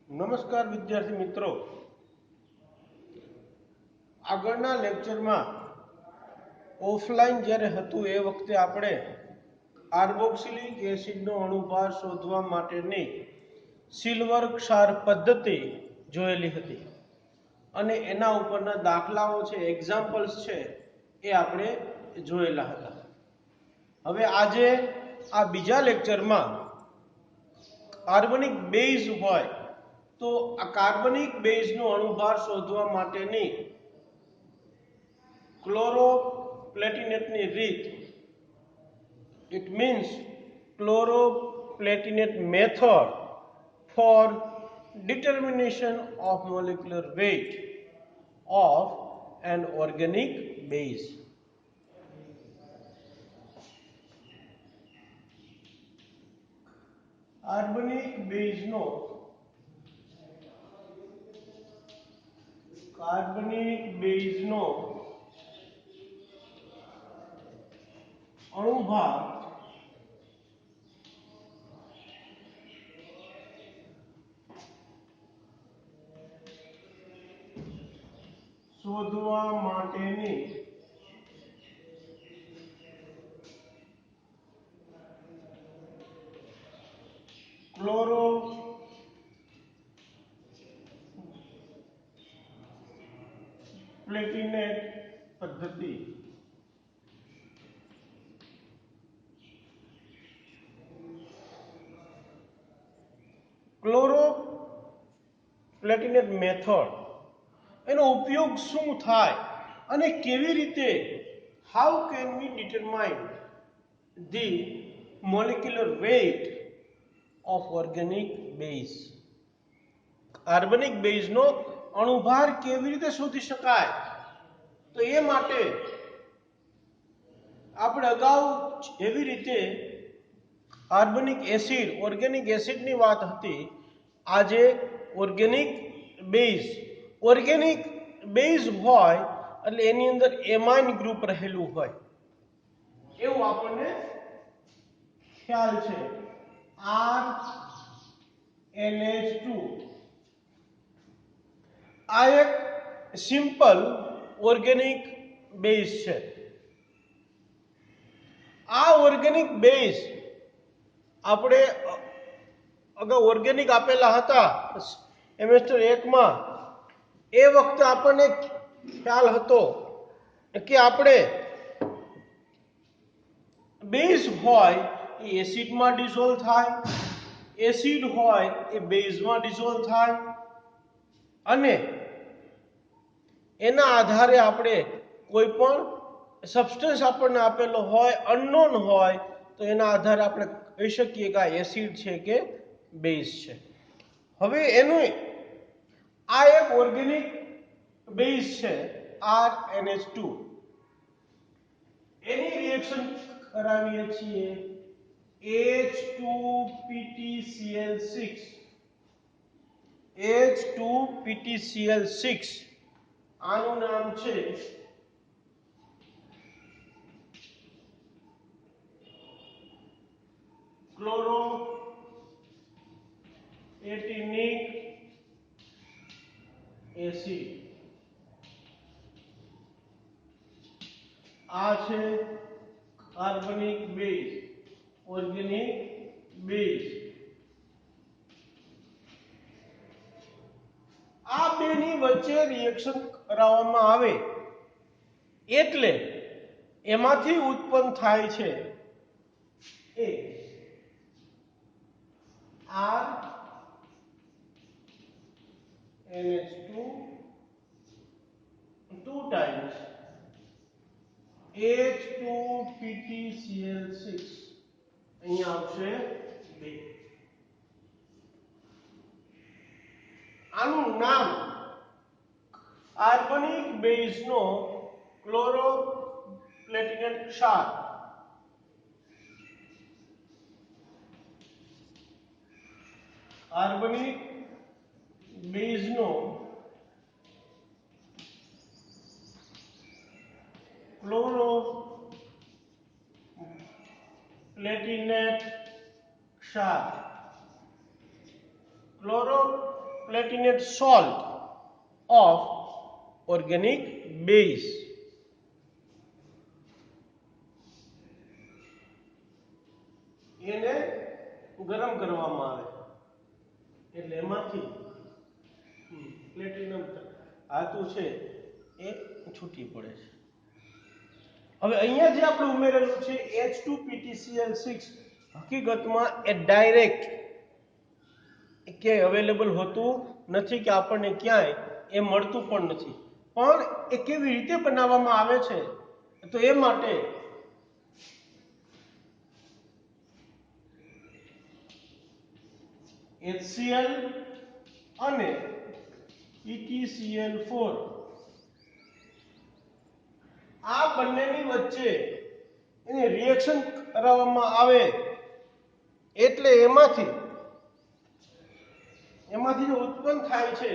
નમસ્કાર વિદ્યાર્થી મિત્રો, આગળના લેક્ચરમાં ઓફલાઈન જ્યારે હતું એ વખતે આપણે કાર્બોક્સિલિક એસિડનો અણુભાર શોધવા માટેની સિલ્વર ક્ષાર પદ્ધતિ જોયેલી હતી અને એના ઉપરના દાખલાઓ છે, એક્ઝામ્પલ્સ છે, એ આપણે જોયેલા હતા. હવે આજે આ બીજા લેક્ચરમાં કાર્બનિક બેઝ હોય તો આ કાર્બનિક બેઝનો અણુભાર શોધવા માટેની ક્લોરોપ્લેટિનેટની રીત, it means chloroplatinate method for determination of molecular weight of an organic base. કાર્બનિક બેઝનો અણુભાર શોધવા માટેની ક્લોરોપ્લેટિનેટ પદ્ધતિ. ક્લોરોપ્લેટિનેટ મેથડ, એનો ઉપયોગ શું થાય અને કેવી રીતે, how can we determine the molecular weight of organic base. કાર્બનિક બેઝનો અણુભાર કેવી રીતે શોધી શકાય, તો એ માટે આપણે અગાઉ એવી રીતે કાર્બનિક એસિડ, ઓર્ગેનિક એસિડની વાત હતી, આજે ઓર્ગેનિક બેઝ હોય એટલે એની અંદર એમાઇન ગ્રુપ રહેલું હોય એવું આપણને ખ્યાલ છે. RNH2 આ એક સિમ્પલ ઓર્ગેનિક બેઝ છે. આ ઓર્ગેનિક બેઝ આપણે અગાઉ ઓર્ગેનિક આપેલા હતા સેમેસ્ટર 1 માં, એ વખતે આપણને ખ્યાલ હતો કે આપણે બેઝ હોય એ એસિડમાં ડિઝોલ્વ થાય, એસિડ હોય એ બેઝમાં ડિઝોલ્વ થાય અને એના આધારે આપણે કોઈ પણ સબસ્ટન્સ આપણને આપેલો હોય, અનનોન હોય, તો એના આધારે આપણે કહી શકીએ કે આ એસિડ છે કે બેઝ છે. હવે એનું આ એક ઓર્ગેનિક બેઝ છે RNH2, એની રિએક્શન કરાવીએ છીએ H2PtCl6. આનું નામ છે ક્લોરોએટિનિક એસિડ. આ છે કાર્બનિક બેઝ, ઓર્ગેનિક બેઝ. આ બેની વચ્ચે રિએક્શન કરાવવામાં આવે એટલે એમાંથી ઉત્પન્ન થાય છે એ RNH2 2 times H2PtCl6. અહીંયા આવશે 2. આનું નામ કાર્બનિક બેઝનો ક્લોરોપ્લેટિનેટ ક્ષાર. કાર્બનિક બેઝનો ક્લોરોપ્લેટિનેટ ક્ષાર. platinate salt of organic base. એને ગરમ કરવામાં આવે એટલે એમાંથી પ્લેટિનમ ધાતુ છે એ છૂટી પડે છે. હવે અહીંયા જે આપણે ઉમેરેલું છે H2PtCl6 હકીકતમાં એ ડાયરેક્ટ કે અવેલેબલ હોતું નથી કે આપણને ક્યાંય એ મળતું પણ નથી, પણ એ કેવી રીતે બનાવવામાં આવે છે તો એ માટે HCl અને PtCl4 આ બંનેની વચ્ચે એની રિએક્શન કરાવવામાં આવે એટલે એમાંથી જે ઉત્પન્ન થાય છે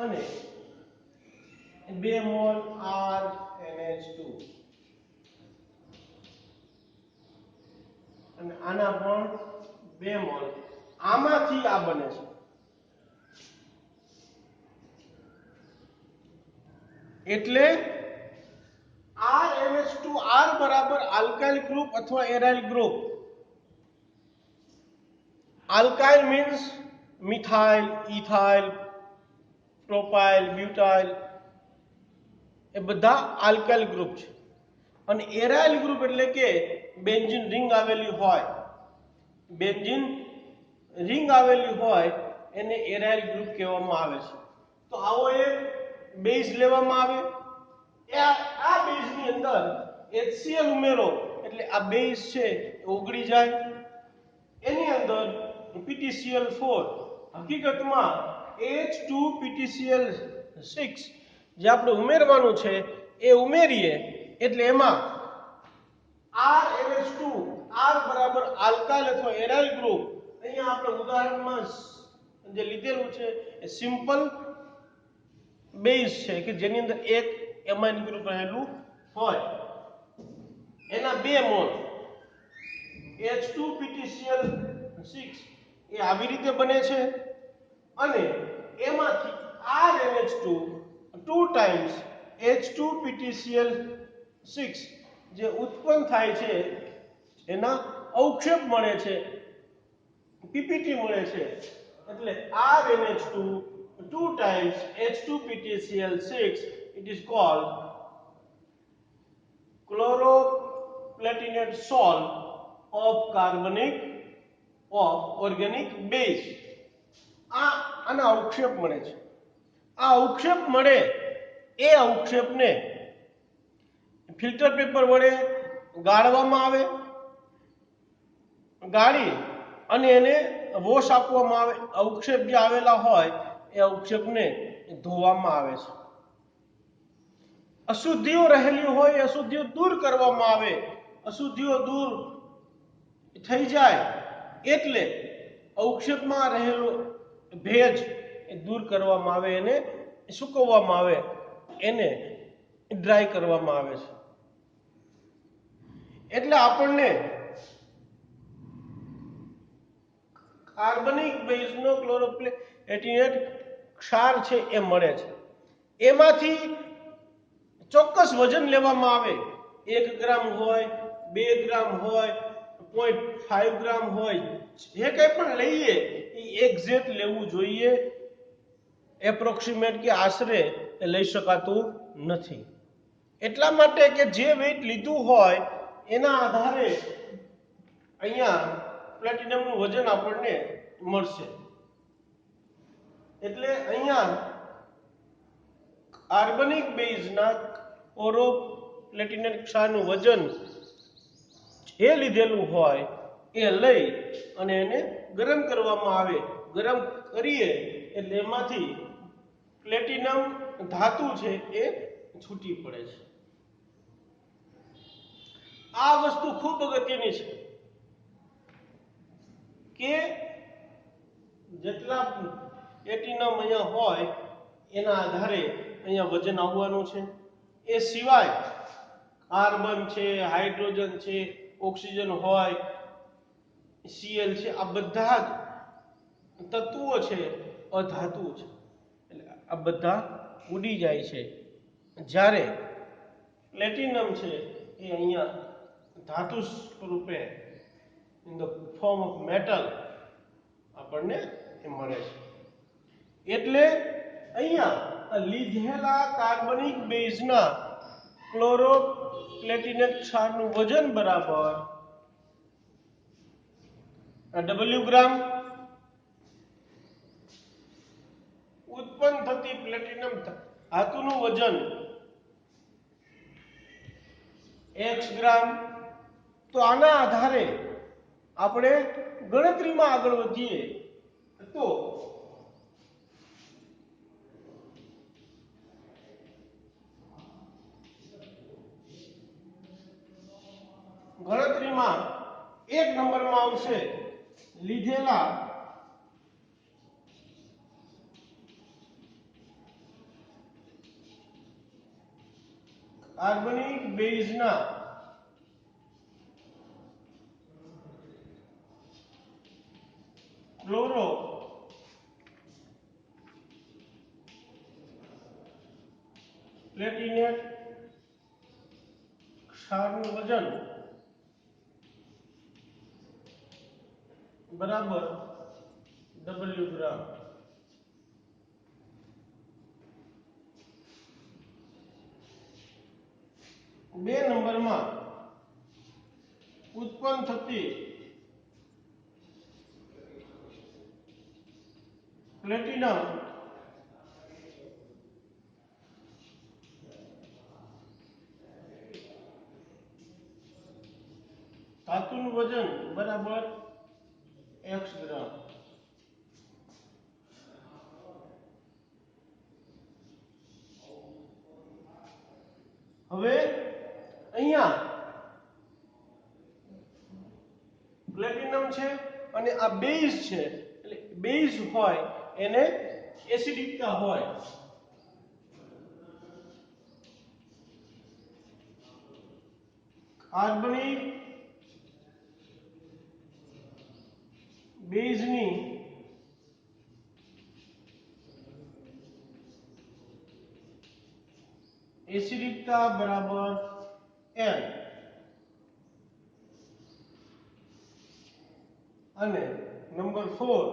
અને 2 મોલ RNH2 અને આના પણ 2 મોલ આમાંથી આ બને છે. એટલે RNH2 R બરાબર આલ્કાઇલ ગ્રુપ અથવા aryl group. Alkyl means methyl, ethyl, propyl, butyl એ બધા આલ્કાઇલ ગ્રુપ છે. અને એરાઇલ ગ્રુપ એટલે કે બેન્ઝીન રિંગ આવેલી હોય, બેન્ઝીન રિંગ આવેલી હોય એને એરાઇલ ગ્રુપ કહેવામાં આવે છે. તો આવો એક બેઝ લેવામાં આવે, આ બેઝની અંદર HCl ઉમેરો એટલે આ બેઝ છે એ ઓગળી જાય. એની અંદર PtCl4 હકીકતમાં H2PtCl6 જે આપણે ઉમેરવાનું છે એ ઉમેરીએ એટલે એમાં RNH2 R બરાબર આલ્કાઇલ અથવા એરાઇલ ગ્રુપ, અહીંયા આપણે ઉદાહરણમાં જે લીધેલું છે એ સિમ્પલ બેઝ છે કે જેની અંદર એક એમાઇન ગ્રુપ રહેલું હોય, એના 2 મોલ H2PtCl6 એ આવી રીતે બને છે અને એમાંથી RNH2 2 ટાઈમ્સ H2PtCl6 જે ઉત્પન્ન થાય છે એના અવક્ષેપ મળે છે, PPT મળે છે. એટલે RNH2 2 times H2PtCl6 it is called chloroplatinate salt of organic base. આના અવક્ષેપ મળે છે. આ અવક્ષેપ મળે એ અવક્ષેપને ફિલ્ટર પેપર વડે ગાળવામાં આવે, ગાળી અને એને વોશ આપવામાં આવે. અવક્ષેપ જે આવેલા હોય એ અવક્ષેપને ધોવામાં આવે છે. અશુદ્ધિઓ રહેલી હોય એ અશુદ્ધિઓ દૂર કરવામાં આવે. અશુદ્ધિઓ દૂર થઈ જાય એટલે અવક્ષેપમાં રહેલો ભેજ એ દૂર કરવામાં આવે, એને સૂકવવામાં આવે, એને ડ્રાય કરવામાં આવે છે. એટલે આપણને કાર્બનિક બેઝનો ક્લોરોપ્લેટિનેટ ક્ષાર છે એ મળે છે. એમાંથી ચોક્કસ વજન લેવામાં આવે, 1 ગ્રામ હોય, 2 ગ્રામ હોય, 0.5 ગ્રામ હોય, જે કંઈ પણ લઈએ એ એક્ઝેક્ટ લેવું જોઈએ. એપ્રોક્સિમેટ કે આશરે એ લઈ શકાતું નથી. એટલા માટે કે જે વેઇટ લીધું હોય એના આધારે અહીંયા પ્લેટિનમનું વજન આપણને મળશે. એટલે અહીંયા કાર્બનિક બેઝના ક્લોરોપ્લેટિનેટ ક્ષારનું વજન જે લીધેલું હોય એ લઈ અને એને ગરમ કરવામાં આવે. ગરમ કરીએ એટલે એમાંથી પ્લેટિનમ ધાતુ છે એ છૂટી પડે છે. આ વસ્તુ ખૂબ અગત્યની છે કે જેટલા પ્લેટિનમ અહીંયા હોય એના આધારે અહીંયા વજન આવવાનું છે. એ સિવાય કાર્બન છે, હાઇડ્રોજન છે, ઓક્સિજન હોય, Cl છે, આ બધા જ તત્વો છે અધાતુ છે, એટલે આ બધા ઉડી જાય છે. જ્યારે પ્લેટિનમ છે એ અહીંયા ધાતુ સ્વરૂપે in the form of metal આપણને મળે છે. એટલે અહીંયા લીધેલા કાર્બનિક બેઝના ક્લોરો પ્લેટિનેટ ક્ષારનું વજન બરાબર W ગ્રામ, ઉત્પન્ન થતી પ્લેટિનમ ધાતુનું વજન x ગ્રામ. તો આના આધારે આપણે ગણતરીમાં આગળ વધીએ તો ગણતરીમાં 1 નંબરમાં આવશે લીધેલા કાર્બનિક બેઝના ક્લોરો પ્લેટિનેટ ક્ષારનું વજન બરાબર W ગ્રામ. બે નંબરમાં ઉત્પન્ન થતી પ્લેટિનમ ધાતુનું વજન બરાબર x ગ્રામ. હવે અહીંયા પ્લેટિનમ છે અને આ બેઝ છે, એટલે બેઝ હોય એને એસિડિકતા હોય. કાર્બનિક બેઝની એસિડિકતા બરાબર N. અને નંબર 4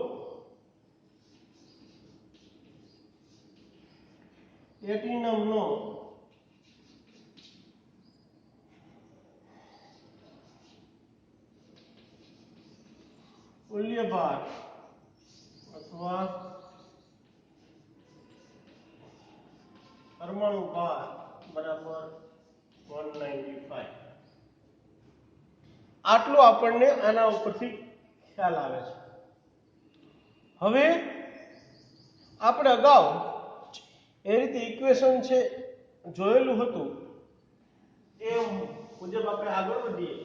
પ્લેટિનમનો મૂલ્ય ભાર અથવા પરમાણુ ભાર બરાબર 195. આટલું આપણને આના ઉપરથી ખ્યાલ આવે છે. હવે આપણે અગાઉ એ રીતે ઇક્વેશન છે જોયેલું હતું એ મુજબ આપણે આગળ વધીએ.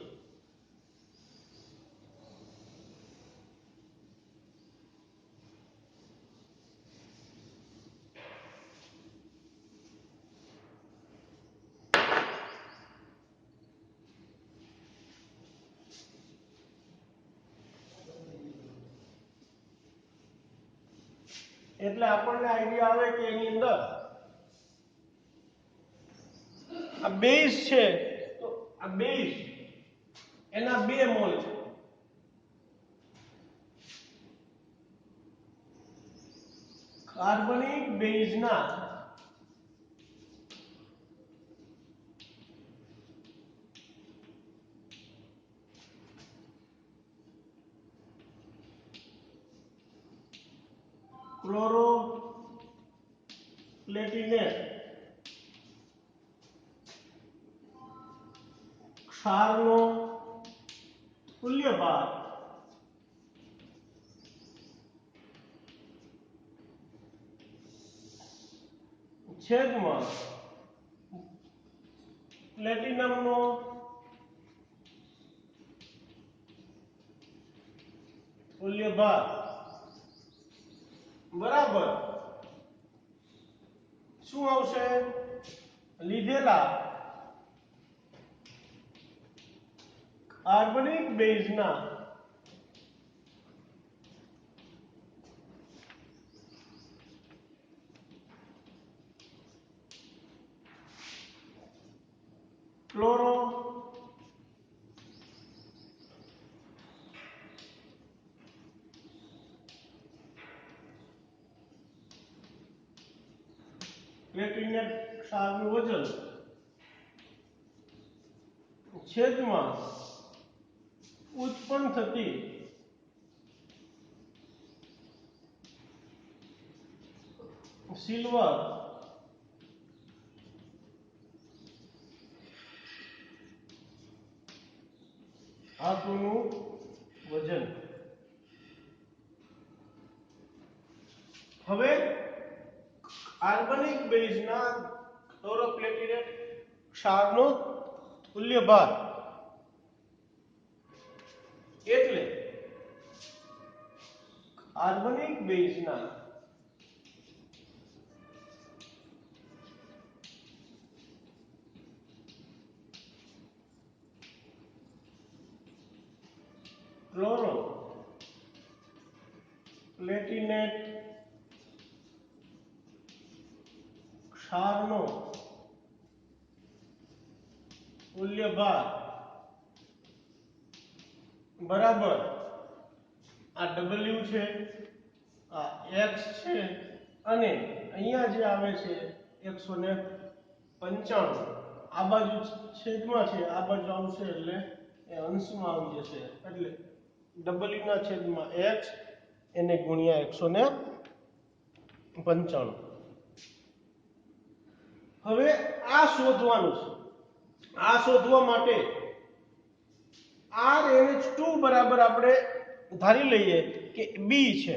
એટલે આપણને આઈડિયા આવે કે એની અંદર આ બેઝ છે તો આ બેઝ એના 2 મોલ છે. કાર્બનિક બેઝના ક્લોરો પ્લેટિનેટ ક્ષારનો તુલ્ય ભાર છેદમાં પ્લેટિનમનો તુલ્ય ભાર બરાબર શું આવશે? લીધેલા કાર્બનિક બેઝના ક્લોરો પ્લેટિનેટ ક્ષારનું વજન છેદમાં ઉત્પન્ન થતી સિલ્વર ધાતુનું વજન. હવે કાર્બનિક બેઝના ક્લોરોપ્લેટિનેટ ક્ષારનો તુલ્ય ભાર એટલે કાર્બનિક બેઝના ક્લોરો પ્લેટિનેટ ક્ષારનો તુલ્ય ભાર બરાબર આ W છે, આ X છે અને અહીંયા જે આવે છે 195, આ બાજુ છેદમાં છે, આ બાજુ આવશે એટલે એ અંશમાં આવી જશે, એટલે W ના છેદમાં X એને ગુણ્યા 195. હવે આ શોધવાનું છે. આ શોધવા માટે RNH2 બરાબર આપણે ધારી લઈએ કે B છે.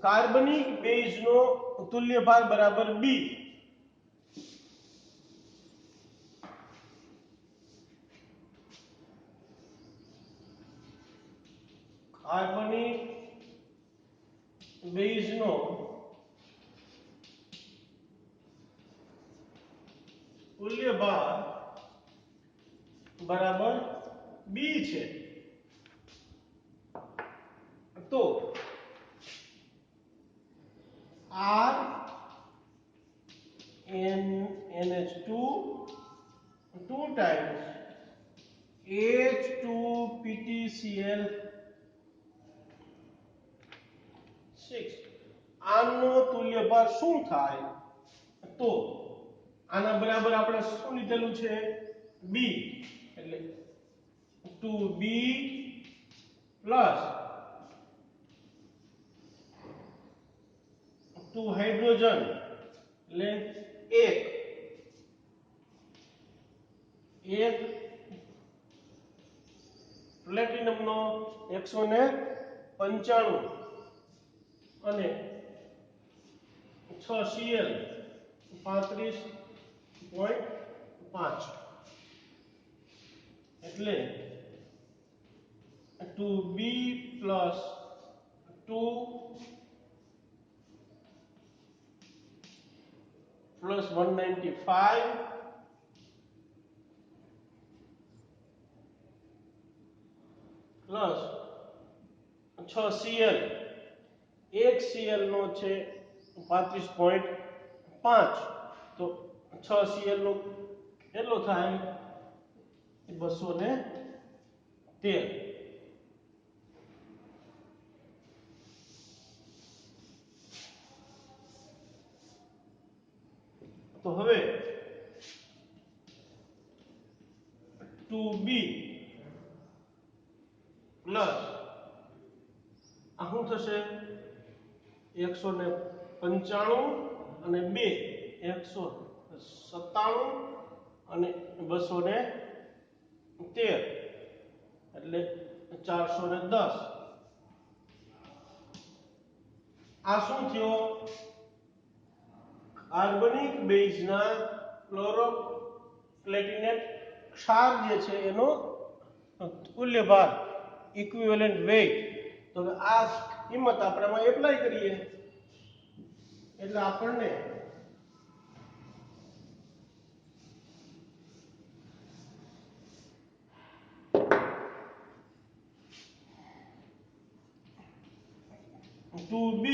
કાર્બનિક બેઝનો તુલ્ય ભાર બરાબર B. કાર્બનિક બેઝનો તુલ્ય ભાર બરાબર B છે. તો RNH2 2 times H2PtCl 6 આનો તુલ્ય ભાર શું થાય? તો આના બરાબર આપણે શું લીધેલું છે? B, એટલે 2B પ્લસ 2 હાઇડ્રોજન એટલે 1 પ્લેટિનમનો 195 અને 6 Cl 35.5 એટલે 2B plus 2 plus 195 plus 6 Cl, 1 Cl નો છે 35.5, તો 6 Cl નો કેટલો થાય? 213. તો હવે 2B પ્લસ આ શું થશે? 195 અને 2 197 અને 213 એટલે 410. આ શું થયો? કાર્બનિક બેઝના ક્લોરોપ્લેટિનેટ ક્ષાર જે છે એનો તુલ્ય ભાર, ઇક્વિવેલન્ટ વેઇટ. તો આ કિંમત આપણે આમાં એપ્લાય કરીએ એટલે આપણને B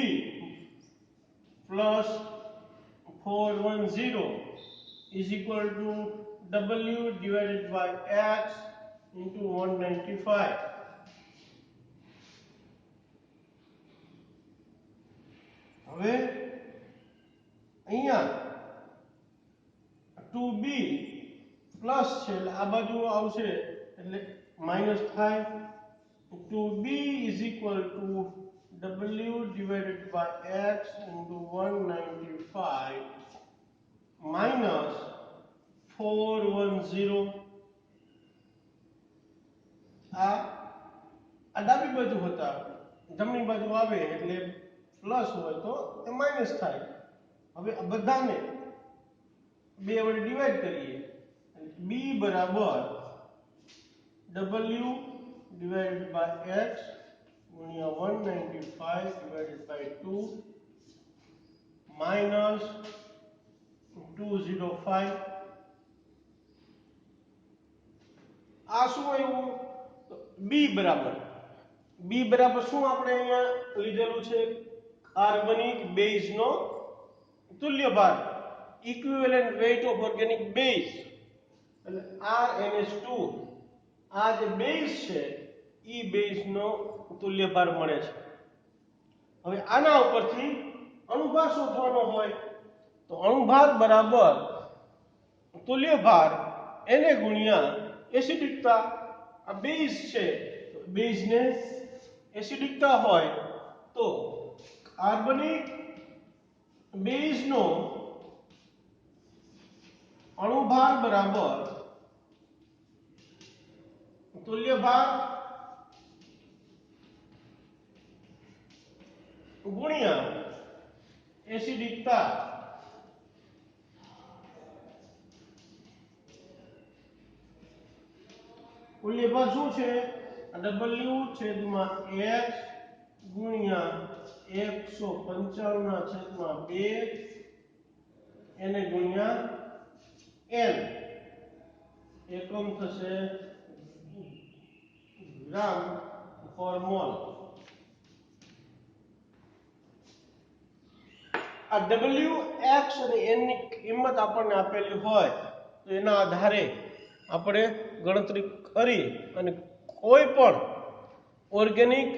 plus 410 is equal to w divided by x into 195. હવે અહીંયા 2b પ્લસ છે એટલે આ બાજુ આવશે એટલે માઈનસ થાય. 2b is equal to w divided by x into 195 minus 410. આ ડાબી બાજુ હતા, જમણી બાજુ આવે એટલે પ્લસ હોય તો એ માઈનસ થાય. હવે આ બધાને બે વડે ડિવાઈડ કરીએ. b બરાબર w divided by x ગુણ્યા 195 divided by 2 minus 205. આ શું આવ્યું? b બરાબર શું આપણે અહીંયા લીધેલું છે? કાર્બનિક બેઝ નો તુલ્ય ભાર, equivalent weight of organic base, એટલે RNH2. આ જે બેઝ છે ઈ બેઝ નો તુલ્ય ભાર મળે છે. હવે આના ઉપરથી અણુભાર શોધવાનો હોય તો અણુભાર બરાબર તુલ્ય ભાર એને ગુણ્યા એસિડિકતા. આ બેઝ છે તો બેઝને એસિડિકતા હોય તો કાર્બનિક બેઝનો અણુભાર બરાબર તુલ્ય ભાર ગુણ્યા એસિડિકતા. તુલ્ય ભાર શું છે? w છેદમાં x ગુણ્યા 195/2 એને ગુણ્યા n. એકમ થશે ગ્રામ પર મોલ. આ w x અને n ની કિંમત આપણને આપેલી હોય તો એના આધારે આપણે ગણતરી કરી અને કોઈ પણ ઓર્ગેનિક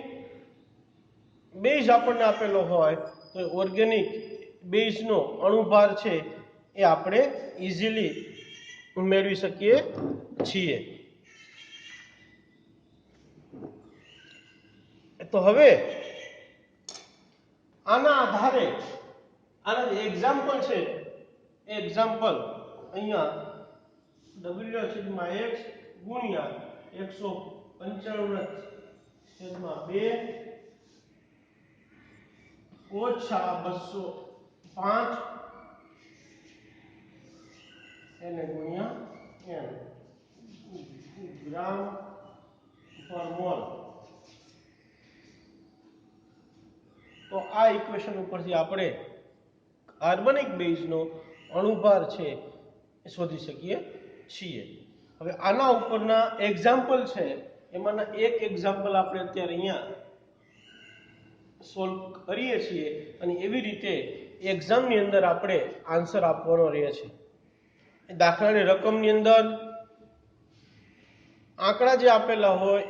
બેઝ આપણને આપેલો હોય તો ઓર્ગેનિક બેઝનો અણુભાર છે એ આપણે ઈઝીલી મેળવી શકીએ છીએ. તો હવે આના આધારે આના જે એક્ઝામ્પલ છે એ એક્ઝામ્પલ અહીંયા w/x ગુણ્યા 195/2 ઓછા 205 એને ગુણ્યા n ગ્રામ પર મોલ. તો આ ઇક્વેશન ઉપરથી આપણે કાર્બનિક બેઝનો અણુભાર છે એ શોધી શકીએ છીએ. હવે આના ઉપરના એક્ઝામ્પલ છે એમાંના એક એક્ઝામ્પલ આપણે અત્યારે અહીંયા સોલ્વ કરીએ છીએ અને એવી રીતે એક્ઝામની અંદર આપણે આન્સર આપવાનો રહે છે. દાખલાની રકમની અંદર આંકડા જે આપેલા હોય,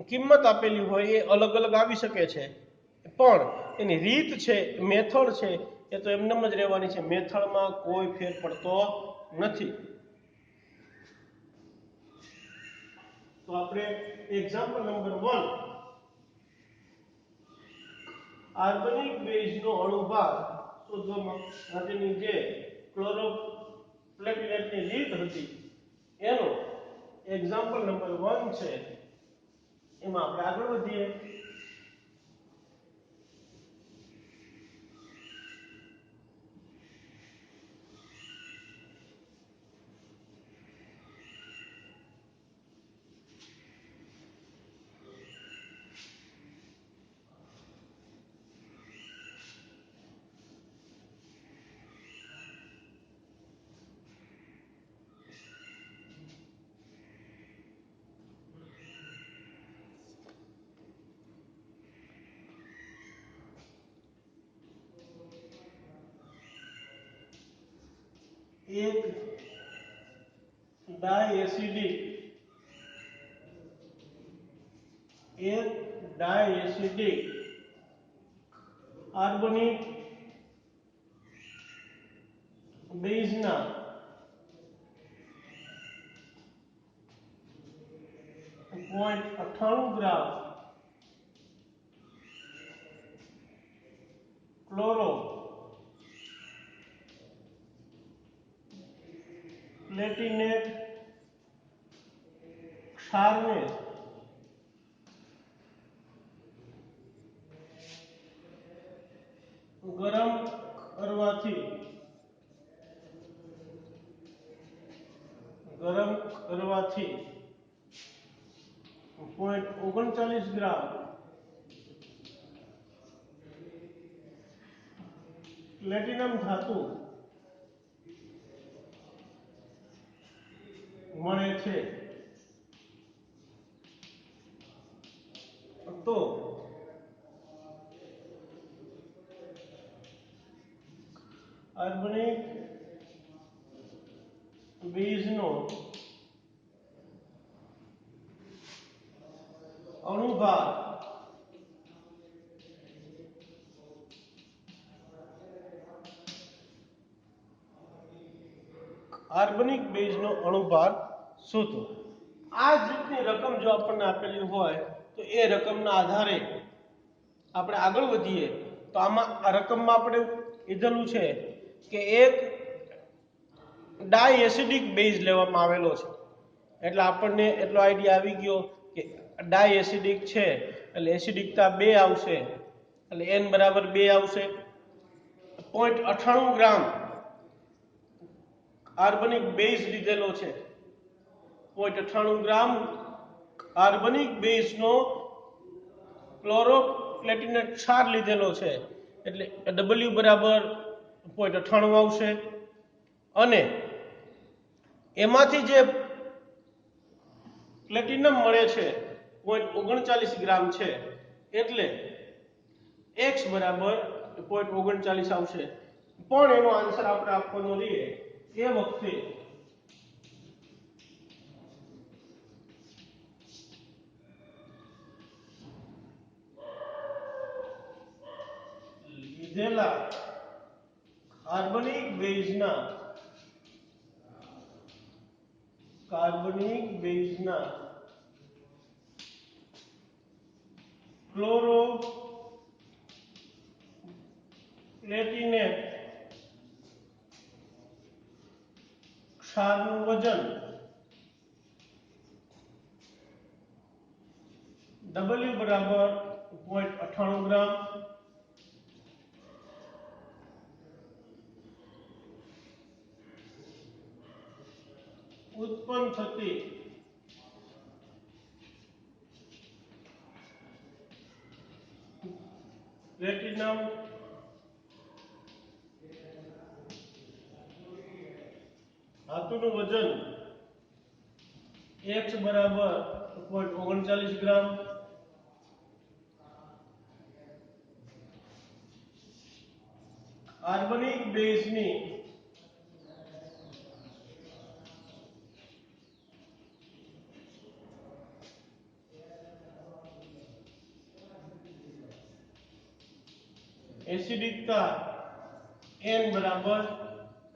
કિંમત આપેલી હોય એ અલગ અલગ આવી શકે છે, પણ એની રીત છે, મેથડ છે એ તો એમનેમ જ રહેવાની છે. મેથડમાં કોઈ ફેર પડતો નથી. તો આપણે એક્ઝામ્પલ નંબર 1 કાર્બનિક બેઝનો અણુભાર શોધવા માટેની જે ક્લોરોપ્લેટની રીત હતી એનો એક્ઝામ્પલ નંબર 1 છે. એમાં આપણે આગળ વધીએ. એક ડાયએસિડિક કાર્બનિક બેઝના .98 ગ્રામ ક્લોરો પ્લેટિનેટ ક્ષારને ગરમ કરવાથી 0.39 ગ્રામ પ્લેટિનમ ધાતુ મળે છે તો કાર્બનિક બેઝનો અણુભાર કાર્બનિક બેઝનો અણુભાર શોધો. આ જ રીતની રકમ જો આપણને આપેલી હોય તો એ રકમના આધારે આપણે આગળ વધીએ તો આમાં આ રકમમાં આપણે કીધેલું છે કે એક ડાયએસિડિક બેઝ લેવામાં આવેલો છે એટલે આપણને એટલો આઈડિયા આવી ગયો કે ડાયએસિડિક છે એટલે એસિડિકતા 2 આવશે એટલે n બરાબર 2 આવશે. 0.98 ગ્રામ કાર્બનિક બેઝ લીધેલો છે 0.98 ગ્રામ કાર્બનિક બેઝનો ક્લોરોપ્લેટિનેટ ક્ષાર લીધેલો છે એટલે W બરાબર 0.98 આવશે અને એમાંથી જે પ્લેટિનમ મળે છે 0.39 ગ્રામ છે એટલે x બરાબર 0.39 આવશે પણ એનો આન્સર આપણે આપવાનો રહીએ એ વખતે લીધેલા કાર્બનિક બેઝના ક્લોરો પ્લેટિનેટ ક્ષારનું વજન W બરાબર 0.98 ગ્રામ ઉત્પન્ન થતી પ્લેટિનમ ધાતુનું વજન x બરાબર 0.39 ગ્રામ કાર્બનિક બેઝની એસિડિકતા n બરાબર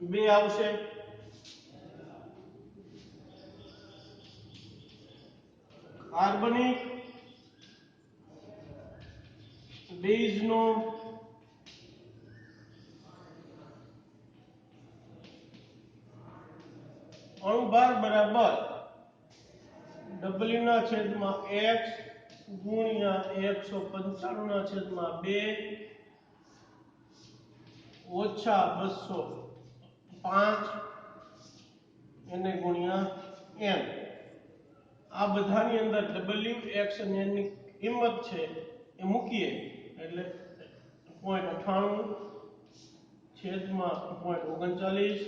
2 આવશે. કાર્બનિક બેઝનો અણુભાર બરાબર W ના છેદમાં x ગુણ્યા 195 ના છેદમાં 2 ઓછા 205 એને ગુણ્યા n. આ બધાની અંદર W x અને n ની કિંમત છે એ મૂકીએ એટલે 0.98 છેદમાં 0.39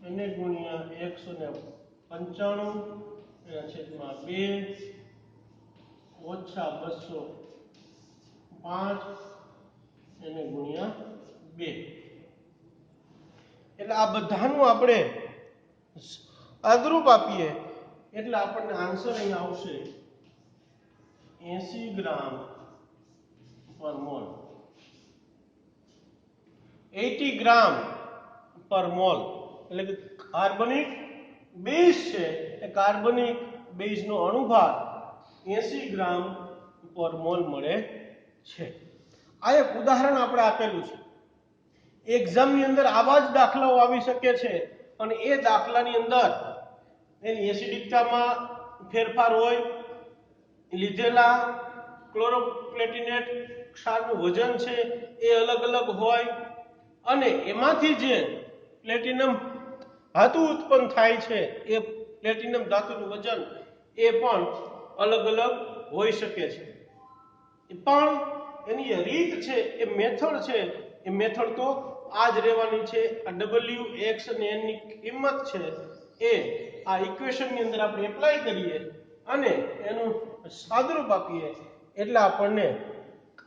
એને ગુણ્યા 195 એના છેદમાં 2 ઓછા 205 એને ગુણ્યા 2 એટલે આ બધાનું આપણે સાદુરૂપ આપીએ એટલે આપણને આન્સર અહીં આવશે 80 ગ્રામ પર મોલ. 80 ગ્રામ પર મોલ એટલે કે કાર્બનિક બેઝ છે એ કાર્બનિક બેઝનો અણુભાર 80 ગ્રામ પર મોલ મળે છે. આ એક ઉદાહરણ આપણે આપેલું છે. એક્ઝામની અંદર આવા જ દાખલાઓ આવી શકે છે અને એ દાખલાની અંદર એની એસિડિકતામાં ફેરફાર હોય, લીધેલા ક્લોરોપ્લેટિનેટ ક્ષારનું વજન છે એ અલગ અલગ હોય અને એમાંથી જે પ્લેટિનમ ધાતુ ઉત્પન્ન થાય છે એ પ્લેટિનમ ધાતુનું વજન એ પણ અલગ અલગ હોઈ શકે છે. પણ એની જે રીત છે એ મેથડ છે એ મેથડ તો આ જ રહેવાની છે. આ W, X અને N ની કિંમત છે એ આ ઇક્વેશનની અંદર આપણે એપ્લાય કરીએ અને એનું સાદુરૂપ આપીએ એટલે આપણને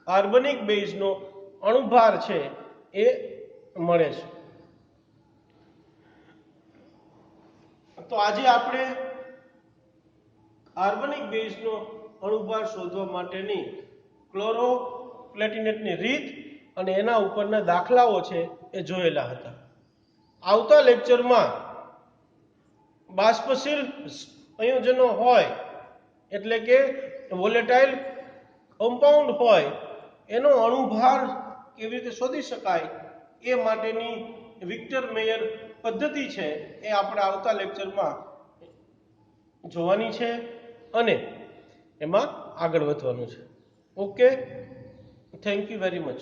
કાર્બનિક બેઝનો અણુભાર છે એ મળે છે. તો આજે આપણે કાર્બનિક બેઝનો અણુભાર શોધવા માટેની ક્લોરોપ્લેટિનેટની રીત અને એના ઉપરના દાખલાઓ છે એ જોયેલા હતા. આવતા લેક્ચરમાં બાષ્પશીલ સંયોજનો હોય એટલે કે વોલેટાઇલ કમ્પાઉન્ડ હોય એનો અણુભાર કેવી રીતે શોધી શકાય એ માટેની વિક્ટર મેયર પદ્ધતિ છે એ આપણે આવતા લેક્ચરમાં જોવાની છે અને એમાં આગળ વધવાનું છે. Okay, thank you very much.